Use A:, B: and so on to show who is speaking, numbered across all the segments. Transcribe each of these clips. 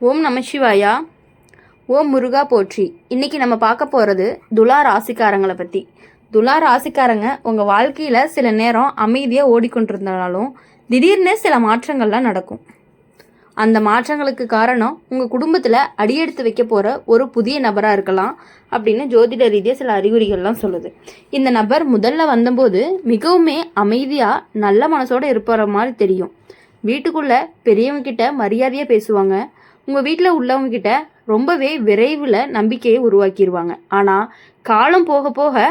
A: ஓம் நம சிவாயா. ஓம் முருகா போற்றி. இன்னைக்கு நம்ம பார்க்க போகிறது துலா ராசிக்காரங்களை பற்றி. துலா ராசிக்காரங்க உங்கள் வாழ்க்கையில் சில நேரம் அமைதியாக ஓடிக்கொண்டிருந்தாலும் திடீர்னு சில மாற்றங்கள்லாம் நடக்கும். அந்த மாற்றங்களுக்கு காரணம் உங்கள் குடும்பத்தில் அடியெடுத்து வைக்க போகிற ஒரு புதிய நபராக இருக்கலாம் அப்படின்னு ஜோதிட ரீதியாக சில அறிகுறிகள்லாம் சொல்லுது. இந்த நபர் முதல்ல வந்தபோது மிகவுமே அமைதியாக நல்ல மனசோடு இருப்பற மாதிரி தெரியும். வீட்டுக்குள்ளே பெரியவங்க கிட்ட மரியாதையாக பேசுவாங்க. உங்கள் வீட்டில் உள்ளவங்க கிட்ட ரொம்பவே விரைவில் நம்பிக்கையை உருவாக்கிடுவாங்க. ஆனால் காலம் போக போக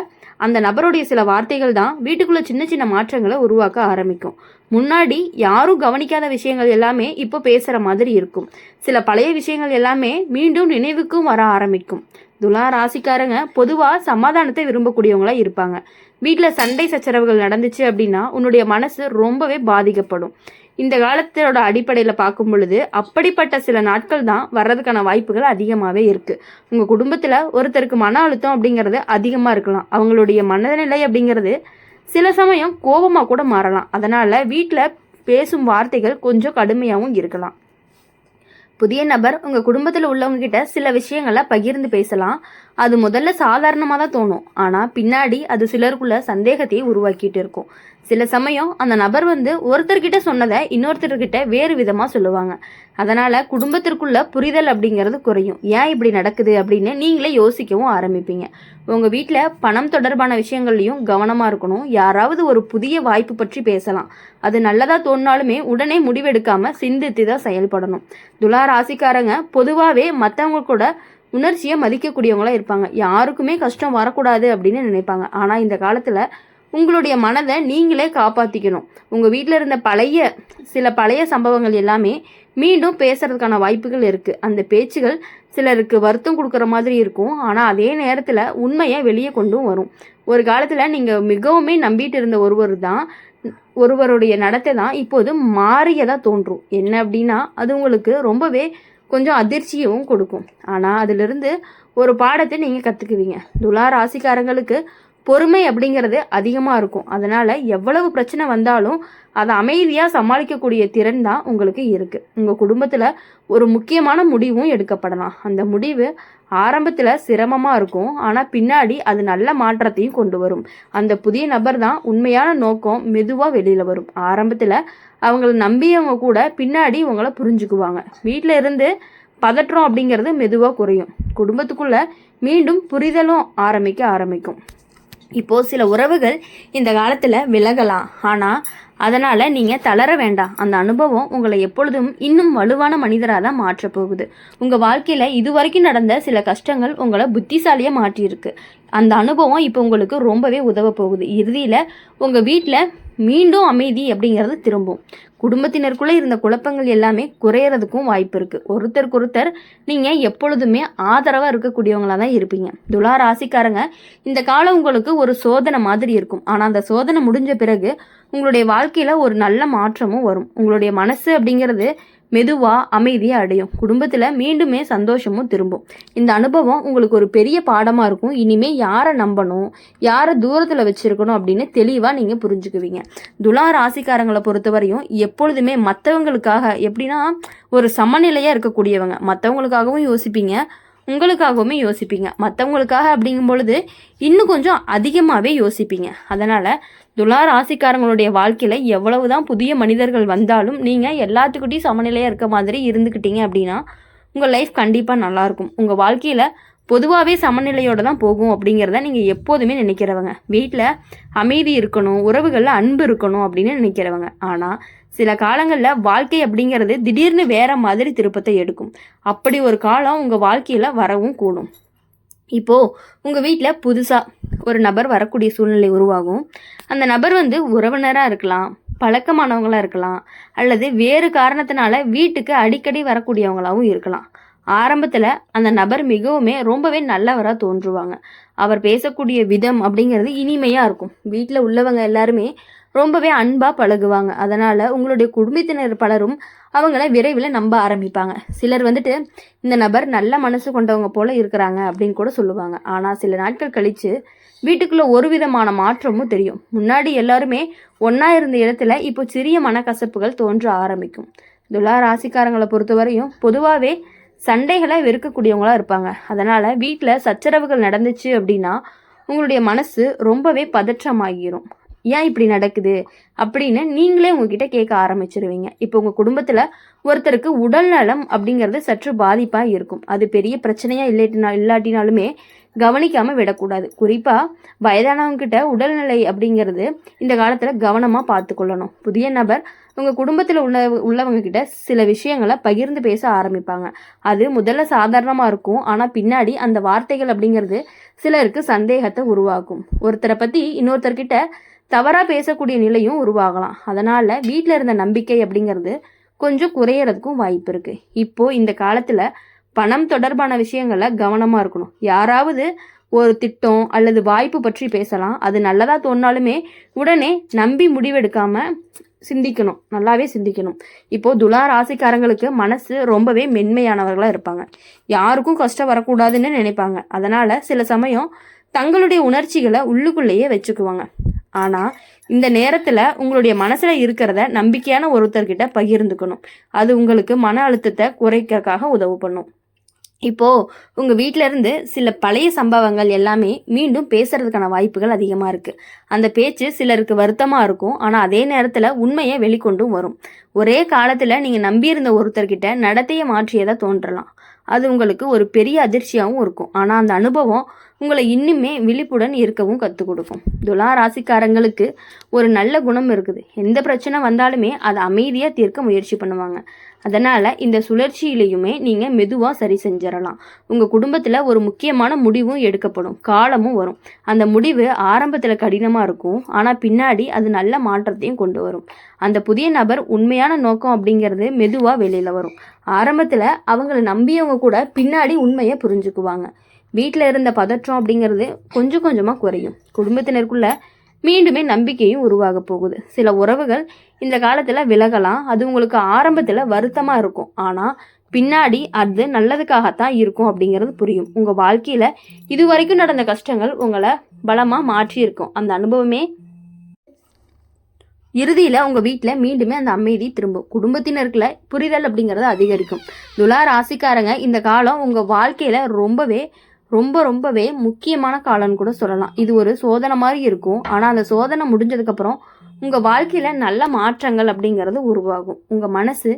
A: அந்த நபருடைய சில வார்த்தைகள் தான் வீட்டுக்குள்ளே சின்ன சின்ன மாற்றங்களை உருவாக்க ஆரம்பிக்கும். முன்னாடி யாரும் கவனிக்காத விஷயங்கள் எல்லாமே இப்போ பேசுகிற மாதிரி இருக்கும். சில பழைய விஷயங்கள் எல்லாமே மீண்டும் நினைவுக்கும் வர ஆரம்பிக்கும். துலா ராசிக்காரங்க பொதுவாக சமாதானத்தை விரும்பக்கூடியவங்களா இருப்பாங்க. வீட்டில் சண்டை சச்சரவுகள் நடந்துச்சு அப்படின்னா உன்னுடைய மனசு ரொம்பவே பாதிக்கப்படும். இந்த காலத்தோட அடிப்படையில் பார்க்கும் பொழுது அப்படிப்பட்ட சில நாட்கள் தான் வர்றதுக்கான வாய்ப்புகள் அதிகமாகவே இருக்குது. உங்கள் குடும்பத்தில் ஒருத்தருக்கு மன அழுத்தம் அப்படிங்கிறது அதிகமாக இருக்கலாம். அவங்களுடைய மனநிலை அப்படிங்கிறது சில சமயம் கோபமாக கூட மாறலாம். அதனால் வீட்டில் பேசும் வார்த்தைகள் கொஞ்சம் கடுமையாகவும் இருக்கலாம். புதிய நபர் உங்கள் குடும்பத்தில் உள்ளவங்க கிட்ட சில விஷயங்களை பகிர்ந்து பேசலாம். அது முதல்ல சாதாரணமாக தான் தோணும். ஆனால் பின்னாடி அது சிலருக்குள்ள சந்தேகத்தையே உருவாக்கிட்டு இருக்கும். சில சமயம் அந்த நபர் ஒருத்தர்கிட்ட சொன்னதை இன்னொருத்தர்கிட்ட வேறு விதமாக சொல்லுவாங்க. அதனால் குடும்பத்திற்குள்ள புரிதல் அப்படிங்கிறது குறையும். ஏன் இப்படி நடக்குது அப்படின்னு நீங்களே யோசிக்கவும் ஆரம்பிப்பீங்க. உங்கள் வீட்டில் பணம் தொடர்பான விஷயங்கள்லையும் கவனமாக இருக்கணும். யாராவது ஒரு புதிய வாய்ப்பு பற்றி பேசலாம். அது நல்லதாக தோணினாலுமே உடனே முடிவெடுக்காமல் சிந்தித்து தான் செயல்படணும். துலா ராசிக்காரங்க பொதுவாகவே மற்றவங்க கூட உணர்ச்சியை மதிக்கக்கூடியவங்களா இருப்பாங்க. யாருக்குமே கஷ்டம் வரக்கூடாது அப்படின்னு நினைப்பாங்க. ஆனால் இந்த காலத்தில் உங்களுடைய மனதை நீங்களே காப்பாற்றிக்கணும். உங்கள் வீட்டில் இருந்த சில பழைய சம்பவங்கள் எல்லாமே மீண்டும் பேசுறதுக்கான வாய்ப்புகள் இருக்குது. அந்த பேச்சுகள் சிலருக்கு வருத்தம் கொடுக்குற மாதிரி இருக்கும். ஆனால் அதே நேரத்தில் உண்மையை வெளியே கொண்டும் வரும். ஒரு காலத்தில் நீங்கள் மிகவுமே நம்பிட்டு இருந்த ஒருவருடைய நடத்தை தான் இப்போது மாறியதாக தோன்றும். என்ன அப்படின்னா அது உங்களுக்கு ரொம்பவே கொஞ்சம் அதிர்ச்சியும் கொடுக்கும். ஆனால் அதிலிருந்து ஒரு பாடத்தை நீங்கள் கற்றுக்குவீங்க. துலா ராசிக்காரங்களுக்கு பொறுமை அப்படிங்கிறது அதிகமாக இருக்கும். அதனால் எவ்வளவு பிரச்சனை வந்தாலும் அதை அமைதியாக சமாளிக்கக்கூடிய திறன் தான் உங்களுக்கு இருக்குது. உங்கள் குடும்பத்தில் ஒரு முக்கியமான முடிவும் எடுக்கப்படலாம். அந்த முடிவு ஆரம்பத்தில் சிரமமாக இருக்கும். ஆனால் பின்னாடி அது நல்ல மாற்றத்தையும் கொண்டு வரும். அந்த புதிய நபர் தான் உண்மையான நோக்கம் மெதுவாக வெளியில் வரும். ஆரம்பத்தில் அவங்கள நம்பியவங்க கூட பின்னாடி உங்களை புரிஞ்சுக்குவாங்க. வீட்டில் இருந்து பதற்றம் அப்படிங்கிறது மெதுவாக குறையும். குடும்பத்துக்குள்ளே மீண்டும் புரிதலும் ஆரம்பிக்கும். இப்போது சில உறவுகள் இந்த காலத்தில் விலகலாம். ஆனால் அதனால் நீங்கள் தளர வேண்டாம். அந்த அனுபவம் உங்களை எப்பொழுதும் இன்னும் வலுவான மனிதராக தான் மாற்றப் போகுது. உங்கள் வாழ்க்கையில் இதுவரைக்கும் நடந்த சில கஷ்டங்கள் உங்களை புத்திசாலியாக மாற்றியிருக்கு. அந்த அனுபவம் இப்போ உங்களுக்கு ரொம்பவே உதவ போகுது. இறுதியில் உங்கள் வீட்டில் மீண்டும் அமைதி அப்படிங்கிறது திரும்பும். குடும்பத்தினருக்குள்ளே இருந்த குழப்பங்கள் எல்லாமே குறையறதுக்கும் வாய்ப்பு இருக்குது. ஒருத்தருக்கொருத்தர் நீங்கள் எப்பொழுதுமே ஆதரவாக இருக்கக்கூடியவங்களாக தான் இருப்பீங்க. துலா ராசிக்காரங்க இந்த காலம் உங்களுக்கு ஒரு சோதனை மாதிரி இருக்கும். ஆனால் அந்த சோதனை முடிஞ்ச பிறகு உங்களுடைய வாழ்க்கையில் ஒரு நல்ல மாற்றமும் வரும். உங்களுடைய மனசு அப்படிங்கிறது மெதுவாக அமைதியாக அடையும். குடும்பத்தில் மீண்டுமே சந்தோஷமும் திரும்பும். இந்த அனுபவம் உங்களுக்கு ஒரு பெரிய பாடமாக இருக்கும். இனிமேல் யாரை நம்பணும், யாரை தூரத்தில் வச்சுருக்கணும் அப்படின்னு தெளிவாக நீங்கள் புரிஞ்சுக்குவீங்க. துலா ராசிக்காரங்களை பொறுத்தவரையும் எப்பொழுதுமே மற்றவங்களுக்காக எப்படின்னா ஒரு சமநிலையாக இருக்கக்கூடியவங்க. மற்றவங்களுக்காகவும் யோசிப்பீங்க, உங்களுக்காகவுமே யோசிப்பீங்க. மற்றவங்களுக்காக அப்படிங்கும் பொழுது இன்னும் கொஞ்சம் அதிகமாகவே யோசிப்பீங்க. அதனால் துலா ராசிக்காரங்களுடைய வாழ்க்கையில் எவ்வளவுதான் புதிய மனிதர்கள் வந்தாலும் நீங்கள் எல்லாத்துக்கிட்டையும் சமநிலையாக இருக்க மாதிரி இருந்துக்கிட்டீங்க அப்படின்னா உங்கள் லைஃப் கண்டிப்பாக நல்லாயிருக்கும். உங்கள் வாழ்க்கையில் பொதுவாகவே சமநிலையோடு தான் போகும் அப்படிங்கிறத நீங்கள் எப்போதுமே நினைக்கிறவங்க. வீட்டில் அமைதி இருக்கணும், உறவுகளில் அன்பு இருக்கணும் அப்படின்னு நினைக்கிறவங்க. ஆனால் சில காலங்களில் வாழ்க்கை அப்படிங்கிறது திடீர்னு வேறு மாதிரி திருப்பத்தை எடுக்கும். அப்படி ஒரு காலம் உங்கள் வாழ்க்கையில் வரவும் கூடும். இப்போது உங்கள் வீட்டில் புதுசாக ஒரு நபர் வரக்கூடிய சூழ்நிலை உருவாகும். அந்த நபர் உறவினராக இருக்கலாம், பழக்கமானவங்களாக இருக்கலாம், அல்லது வேறு காரணத்தினால வீட்டுக்கு அடிக்கடி வரக்கூடியவங்களாகவும் இருக்கலாம். ஆரம்பத்தில் அந்த நபர் ரொம்பவே நல்லவராக தோன்றுவாங்க. அவர் பேசக்கூடிய விதம் அப்படிங்கிறது இனிமையாக இருக்கும். வீட்டில் உள்ளவங்க எல்லாருமே ரொம்பவே அன்பாக பழகுவாங்க. அதனால் உங்களுடைய குடும்பத்தினர் பலரும் அவங்கள விரைவில் நம்ப ஆரம்பிப்பாங்க. சிலர் இந்த நபர் நல்ல மனசு கொண்டவங்க போல இருக்கிறாங்க அப்படின்னு கூட சொல்லுவாங்க. ஆனால் சில நாட்கள் கழித்து வீட்டுக்குள்ளே ஒரு விதமான மாற்றமும் தெரியும். முன்னாடி எல்லாருமே ஒன்றா இருந்த இடத்துல இப்போ சிறிய மனக்கசப்புகள் தோன்ற ஆரம்பிக்கும். துலா ராசிக்காரங்களை பொறுத்தவரையும் பொதுவாகவே சண்டைகளை வெறுக்கக்கூடியவங்களா இருப்பாங்க. அதனால் வீட்டில் சச்சரவுகள் நடந்துச்சு அப்படின்னா உங்களுடைய மனசு ரொம்பவே பதற்றமாகிரும். ஏன் இப்படி நடக்குது அப்படின்னு நீங்களே உங்ககிட்ட கேட்க ஆரம்பிச்சிருவீங்க. இப்போ உங்கள் குடும்பத்தில் ஒருத்தருக்கு உடல் நலம் அப்படிங்கிறது சற்று பாதிப்பாக இருக்கும். அது பெரிய பிரச்சனையாக இல்லாட்டினாலுமே கவனிக்காமல் விடக்கூடாது. குறிப்பாக வயதானவங்க கிட்ட உடல்நிலை அப்படிங்கிறது இந்த காலத்தில் கவனமாக பார்த்துக்கொள்ளணும். புதிய நபர் உங்கள் குடும்பத்தில் உள்ளவங்க கிட்ட சில விஷயங்களை பகிர்ந்து பேச ஆரம்பிப்பாங்க. அது முதல்ல சாதாரணமாக இருக்கும், ஆனால் பின்னாடி அந்த வார்த்தைகள் அப்படிங்கிறது சிலருக்கு சந்தேகத்தை உருவாக்கும். ஒருத்தரை பற்றி இன்னொருத்தர்கிட்ட தவறாக பேசக்கூடிய நிலையும் உருவாகலாம். அதனால் வீட்டில் இருந்த நம்பிக்கை அப்படிங்கிறது கொஞ்சம் குறையறதுக்கும் வாய்ப்பு இருக்குது. இப்போது இந்த காலத்தில் பணம் தொடர்பான விஷயங்களில் கவனமாக இருக்கணும். யாராவது ஒரு திட்டம் அல்லது வாய்ப்பு பற்றி பேசலாம். அது நல்லதாக தோணாலுமே உடனே நம்பி முடிவெடுக்காமல் சிந்திக்கணும், நல்லாவே சிந்திக்கணும். இப்போது துலா ராசிக்காரங்களுக்கு மனசு ரொம்பவே மென்மையானவர்களாக இருப்பாங்க. யாருக்கும் கஷ்டம் வரக்கூடாதுன்னு நினைப்பாங்க. அதனால் சில சமயம் தங்களுடைய உணர்ச்சிகளை உள்ளுக்குள்ளேயே வச்சுக்குவாங்க. ஆனால் இந்த நேரத்தில் உங்களுடைய மனசில் இருக்கிறத நம்பிக்கையான ஒருத்தர்கிட்ட பகிர்ந்துக்கணும். அது உங்களுக்கு மன அழுத்தத்தை குறைக்கிறதுக்காக உதவு பண்ணும். இப்போது உங்கள் வீட்டிலேருந்து சில பழைய சம்பவங்கள் எல்லாமே மீண்டும் பேசுறதுக்கான வாய்ப்புகள் அதிகமாக இருக்குது. அந்த பேச்சு சிலருக்கு வருத்தமாக இருக்கும், ஆனால் அதே நேரத்தில் உண்மையை வெளிக்கொண்டும் வரும். ஒரே காலத்தில் நீங்கள் நம்பியிருந்த ஒருத்தர்கிட்ட நடத்தையை மாற்றியதாக தோன்றலாம். அது உங்களுக்கு ஒரு பெரிய அதிர்ச்சியாகவும் இருக்கும். ஆனால் அந்த அனுபவம் உங்களை இன்னுமே விழிப்புடன் இருக்கவும் கற்றுக் கொடுக்கும். துலா ராசிக்காரங்களுக்கு ஒரு நல்ல குணம் இருக்குது. எந்த பிரச்சனை வந்தாலுமே அதை அமைதியாக தீர்க்க முயற்சி பண்ணுவாங்க. அதனால் இந்த சுழற்சியிலையுமே நீங்கள் மெதுவாக சரி செஞ்சிடலாம். உங்கள் குடும்பத்தில் ஒரு முக்கியமான முடிவும் எடுக்கப்படும் காலமும் வரும். அந்த முடிவு ஆரம்பத்தில் கடினமாக இருக்கும், ஆனால் பின்னாடி அது நல்ல மாற்றத்தையும் கொண்டு வரும். அந்த புதிய நபர் உண்மையான நோக்கம் அப்படிங்கிறது மெதுவாக வெளியில் வரும். ஆரம்பத்தில் அவங்கள நம்பியவங்க கூட பின்னாடி உண்மையை புரிஞ்சுக்குவாங்க. வீட்டில் இருந்த பதற்றம் அப்படிங்கிறது கொஞ்சம் கொஞ்சமாக குறையும். குடும்பத்தினருக்குள்ள மீண்டுமே நம்பிக்கையும் உருவாக போகுது. சில உறவுகள் இந்த காலத்தில் விலகலாம். அது உங்களுக்கு ஆரம்பத்தில் வருத்தமாக இருக்கும், ஆனால் பின்னாடி அது நல்லதுக்காகத்தான் இருக்கும் அப்படிங்கிறது புரியும். உங்கள் வாழ்க்கையில் இது வரைக்கும் நடந்த கஷ்டங்கள் உங்களை பலமாக மாற்றி இருக்கும். அந்த அனுபவமே இறுதியில் உங்கள் வீட்டில் மீண்டுமே அந்த அமைதி திரும்பும். குடும்பத்தினருக்குள்ள புரிதல் அப்படிங்கிறது அதிகரிக்கும். துலா ராசிக்காரங்க இந்த காலம் உங்கள் வாழ்க்கையில் ரொம்பவே முக்கியமான காலம்னு கூட சொல்லலாம். இது ஒரு சோதனை மாதிரி இருக்கும், ஆனால் அந்த சோதனை முடிஞ்சதுக்கப்புறம் உங்கள் வாழ்க்கையில் நல்ல மாற்றங்கள் அப்படிங்கிறது உருவாகும். உங்கள் மனசு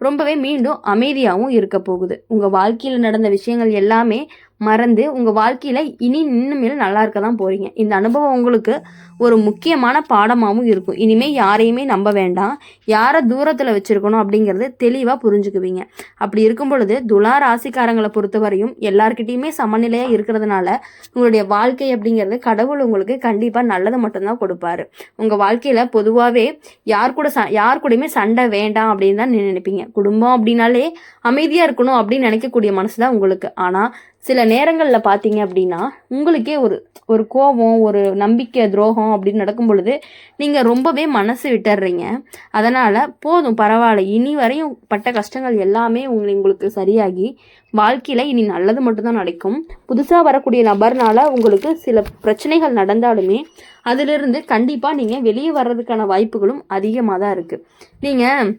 A: ரொம்பவே மீண்டும் அமைதியாகவும் இருக்க போகுது. உங்கள் வாழ்க்கையில் நடந்த விஷயங்கள் எல்லாமே மறந்து உங்கள் வாழ்க்கையில் இன்னுமேல் நல்லா இருக்க தான் போகிறீங்க. இந்த அனுபவம் உங்களுக்கு ஒரு முக்கியமான பாடமாகவும் இருக்கும். இனிமேல் யாரையுமே நம்ப வேண்டாம், யாரை தூரத்தில் வச்சுருக்கணும் அப்படிங்கிறது தெளிவாக புரிஞ்சுக்குவீங்க. அப்படி இருக்கும் பொழுது துலா ராசிக்காரங்களை பொறுத்தவரையும் எல்லார்கிட்டையுமே சமநிலையாக இருக்கிறதுனால உங்களுடைய வாழ்க்கை அப்படிங்கிறது கடவுள் உங்களுக்கு கண்டிப்பாக நல்லதை மட்டும்தான் கொடுப்பாரு. உங்கள் வாழ்க்கையில் பொதுவாகவே யார் கூடயுமே சண்டை வேண்டாம் அப்படின்னு தான் நினைப்பீங்க. குடும்பம் அப்படின்னாலே அமைதியாக இருக்கணும் அப்படின்னு நினைக்கக்கூடிய மனசு தான் உங்களுக்கு. ஆனால் சில நேரங்களில் பார்த்தீங்க அப்படின்னா உங்களுக்கே ஒரு கோபம், ஒரு நம்பிக்கை துரோகம் அப்படின்னு நடக்கும் பொழுது நீங்கள் ரொம்பவே மனசு விட்டுறீங்க. அதனால் போதும், பரவாயில்ல, இனி வரையும் பட்ட கஷ்டங்கள் எல்லாமே உங்களுக்கு சரியாகி வாழ்க்கையில் இனி நல்லது மட்டும்தான் நடக்கும். புதுசாக வரக்கூடிய நபர்னால உங்களுக்கு சில பிரச்சனைகள் நடந்தாலுமே அதிலிருந்து கண்டிப்பாக நீங்கள் வெளியே வர்றதுக்கான வாய்ப்புகளும் அதிகமாக தான் இருக்குது. நீங்கள்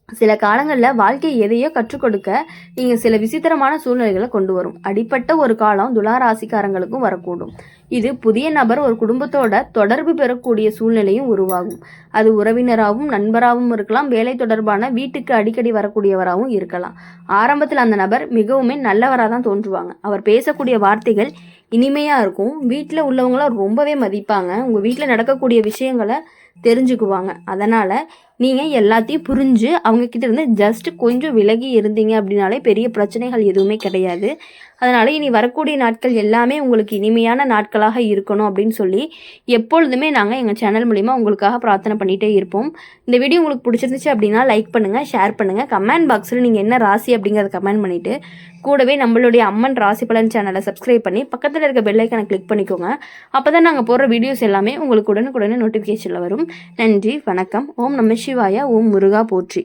A: சில காலங்களில் வாழ்க்கை எதையோ கற்றுக் கொடுக்க நீங்கள் சில விசித்திரமான சூழ்நிலைகளை கொண்டு வரும். அடிப்பட்ட ஒரு காலம் துலா ராசிக்காரங்களுக்கும் வரக்கூடும். இது புதிய நபர் ஒரு குடும்பத்தோட தொடர்பு பெறக்கூடிய சூழ்நிலையும் உருவாகும். அது உறவினராகவும் நண்பராகவும் இருக்கலாம், வேலை தொடர்பான வீட்டுக்கு அடிக்கடி வரக்கூடியவராகவும் இருக்கலாம். ஆரம்பத்தில் அந்த நபர் மிகவுமே நல்லவராக தான் தோன்றுவாங்க. அவர் பேசக்கூடிய வார்த்தைகள் இனிமையாக இருக்கும். வீட்டில் உள்ளவங்களாம் ரொம்பவே மதிப்பாங்க. உங்கள் வீட்டில் நடக்கக்கூடிய விஷயங்களை தெரிஞ்சுக்குவாங்க. அதனால் நீங்கள் எல்லாத்தையும் புரிஞ்சு அவங்கக்கிட்ட இருந்து ஜஸ்ட் கொஞ்சம் விலகி இருந்தீங்க அப்படின்னாலே பெரிய பிரச்சனைகள் எதுவுமே கிடையாது. அதனால் இனி வரக்கூடிய நாட்கள் எல்லாமே உங்களுக்கு இனிமையான நாட்களாக இருக்கணும் அப்படின்னு சொல்லி எப்பொழுதுமே நாங்கள் எங்கள் சேனல் மூலிமா உங்களுக்காக பிரார்த்தனை பண்ணிகிட்டே இருப்போம். இந்த வீடியோ உங்களுக்கு பிடிச்சிருந்துச்சு அப்படின்னா லைக் பண்ணுங்கள், ஷேர் பண்ணுங்கள். கமெண்ட் பாக்ஸில் நீங்கள் என்ன ராசி அப்படிங்கிறத கமெண்ட் பண்ணிவிட்டு கூடவே நம்மளுடைய அம்மன் ராசி பலன் சேனலை சப்ஸ்கிரைப் பண்ணி பக்கத்தில் இருக்க பெல் ஐக்கானை கிளிக் பண்ணிக்கோங்க. அப்போ தான் நாங்கள் போடுற வீடியோஸ் எல்லாமே உங்களுக்கு உடனுக்குடனே நோட்டிஃபிகேஷனில் வரும். நன்றி, வணக்கம். ஓம் நம சிவாய. ஓம் முருகா போற்றி.